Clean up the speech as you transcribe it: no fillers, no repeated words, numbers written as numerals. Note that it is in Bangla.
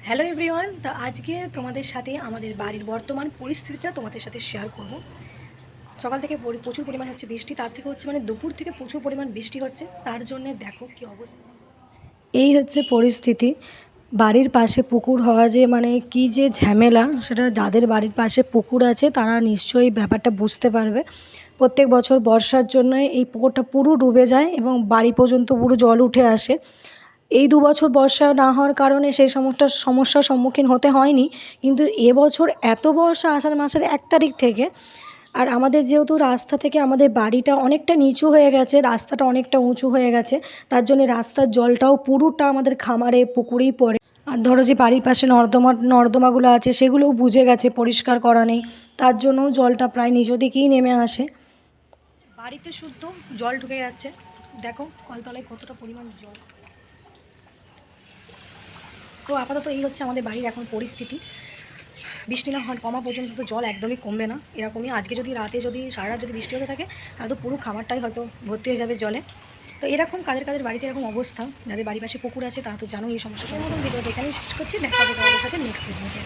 Hello everyone. তো আজকে তোমাদের সাথে আমাদের বাড়ির বর্তমান পরিস্থিতিটা তোমাদের সাথে শেয়ার করব। সকাল থেকে প্রচুর পরিমাণ হচ্ছে বৃষ্টি, তার থেকে হচ্ছে মানে দুপুর থেকে প্রচুর পরিমাণ বৃষ্টি হচ্ছে, তার জন্যে দেখো কি অবস্থা। এই হচ্ছে পরিস্থিতি। বাড়ির পাশে পুকুর হওয়া যে মানে কি যে ঝামেলা, সেটা যাদের বাড়ির পাশে পুকুর আছে তারা নিশ্চয়ই ব্যাপারটা বুঝতে পারবে। প্রত্যেক বছর বর্ষার জন্য এই পুকুরটা পুরো ডুবে যায় এবং বাড়ি পর্যন্ত পুরো জল উঠে আসে। এই ২ বছর বর্ষা না হওয়ার কারণে সেই সমস্যার সম্মুখীন হতে হয়নি, কিন্তু এবছর এত বর্ষা আষাঢ় মাসের ১ তারিখ থেকে। আর আমাদের যেহেতু রাস্তা থেকে আমাদের বাড়িটা অনেকটা নিচু হয়ে গেছে, রাস্তাটা অনেকটা উঁচু হয়ে গেছে, তার জন্যে রাস্তার জলটাও পুরোটা আমাদের খামারে পুকুরেই পড়ে। আর ধরো যে বাড়ির পাশে নর্দমাগুলো আছে সেগুলোও বুজে গেছে, পরিষ্কার করা নেই, তার জন্যও জলটা প্রায় নিচ দিকেই নেমে আসে। বাড়িতে শুদ্ধ জল ঢুকে যাচ্ছে, দেখো কলতলায় কতটা পরিমাণ জল। তো আপাতত এই হচ্ছে আমাদের বাড়ির এখন পরিস্থিতি। বৃষ্টি না হওয়ার কমা পর্যন্ত তো জল একদমই কমবে না, এরকমই। আজকে যদি রাতে যদি সারা রাত যদি বৃষ্টি হতে থাকে তাহলে তো পুরো খামারটাই হয়তো ভর্তি হয়ে যাবে জলে। তো এরকম কাদের কাদের বাড়িতে এরকম অবস্থা, যাদের বাড়ির পাশে পুকুর আছে তারা তো জানো এই সমস্যার মতন। ভিডিওটা এখানেই শেষ করছি, দেখা হবে তোমাদের সাথে নেক্সট ভিডিওতে।